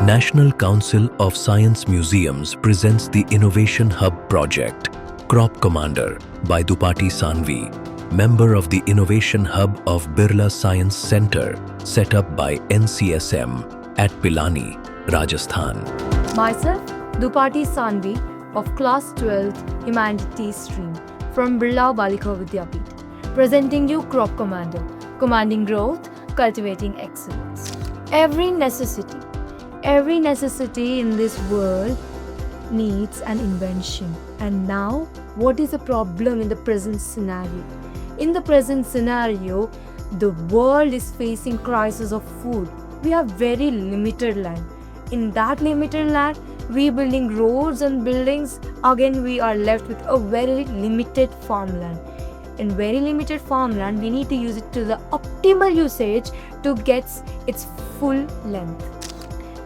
National Council of Science Museums presents the Innovation Hub project, Crop Commander by Dupati Sanvi, member of the Innovation Hub of Birla Science Centre, set up by NCSM at Pilani, Rajasthan. Myself, Dupati Sanvi of Class 12th Humanities Stream from Birla Balika Vidyapith, presenting you Crop Commander, commanding growth, cultivating excellence. Every necessity in this world needs an invention. And now, what is the problem in the present scenario? In the present scenario, the world is facing crisis of food. We have very limited land. In that limited land, we building roads and buildings. Again, we are left with a very limited farmland. In very limited farmland, we need to use it to the optimal usage to get its full length.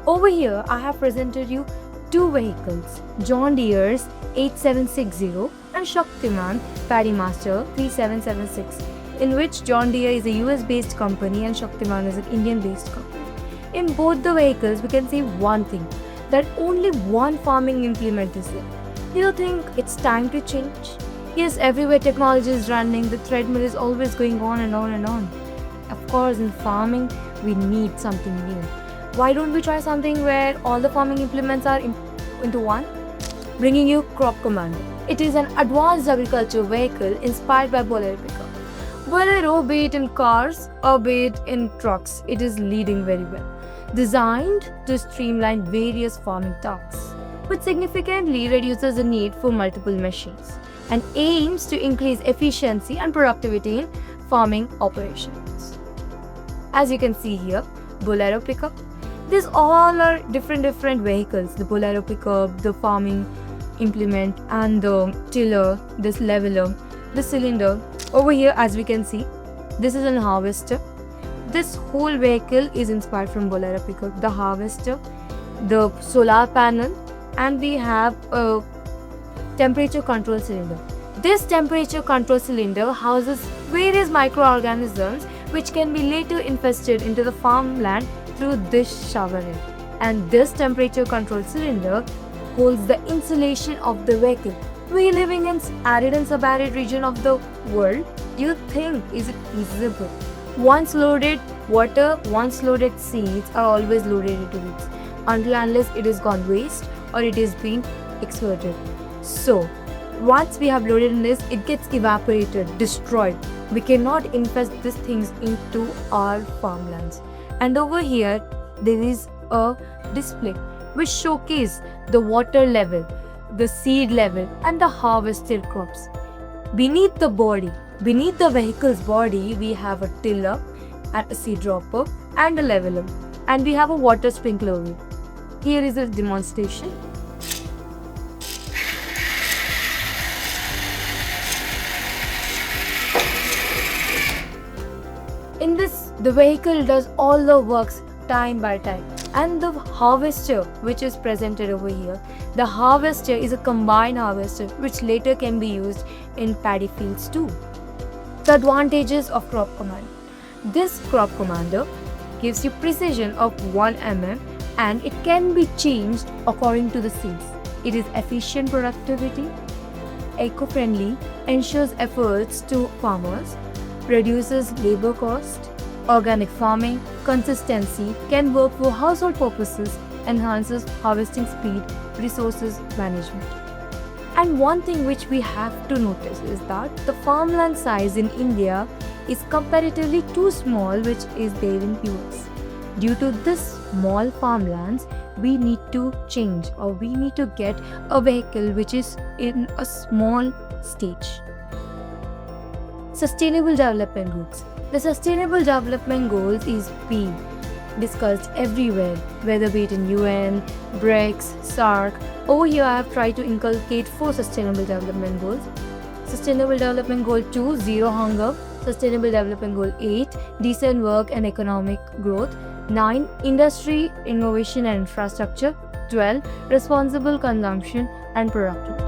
Over here, I have presented you two vehicles, John Deere's 8760 and Shaktiman Paddy Master 3776, in which John Deere is a US-based company and Shaktiman is an Indian-based company. In both the vehicles, we can see one thing, that only one farming implement is there. Do you think it's time to change? Yes, everywhere technology is running, the treadmill is always going on and on and on. Of course, in farming, we need something new. Why don't we try something where all the farming implements are into one? Bringing you Crop Commander. It is an advanced agriculture vehicle inspired by Bolero pickup. Bolero, be it in cars or be it in trucks, it is leading very well. Designed to streamline various farming tasks, which significantly reduces the need for multiple machines and aims to increase efficiency and productivity in farming operations. As you can see here, Bolero pickup. These all are different vehicles. The Bolero pickup, the farming implement, and the tiller, this leveler, the cylinder. Over here, as we can see, this is a harvester. This whole vehicle is inspired from Bolero pickup. The harvester, the solar panel, and we have a temperature control cylinder. This temperature control cylinder houses various microorganisms which can be later infested into the farmland through this shower head. And this temperature control cylinder holds the insulation of the vehicle. We living in arid and subarid region of the world. Do you think is it feasible? Once loaded water, once loaded seeds are always loaded into weeds unless it is gone waste or it is being exerted. So once we have loaded in this, it gets evaporated, destroyed. We cannot infest these things into our farmlands. And over here, there is a display which showcases the water level, the seed level, and the harvested crops. Beneath the vehicle's body, we have a tiller and a seed dropper and a leveler. And we have a water sprinkler. Here is a demonstration. In this, the vehicle does all the works time by time. And the harvester, which is presented over here, the harvester is a combined harvester which later can be used in paddy fields too. The advantages of Crop Commander. This Crop Commander gives you precision of 1 mm and it can be changed according to the seeds. It is efficient productivity, eco-friendly, ensures efforts to farmers, reduces labor cost, organic farming, consistency, can work for household purposes, enhances harvesting speed, resources management. And one thing which we have to notice is that the farmland size in India is comparatively too small, which is there in US. Due to this small farmlands, we need to change or we need to get a vehicle which is in a small stage. Sustainable Development Goals. The Sustainable Development Goals is being discussed everywhere, whether be it in UN, BRICS, SAARC. Over here, I have tried to inculcate 4 Sustainable Development Goals. Sustainable Development Goal 2, Zero Hunger. Sustainable Development Goal 8, Decent Work and Economic Growth. 9, Industry, Innovation and Infrastructure. 12, Responsible Consumption and Productivity.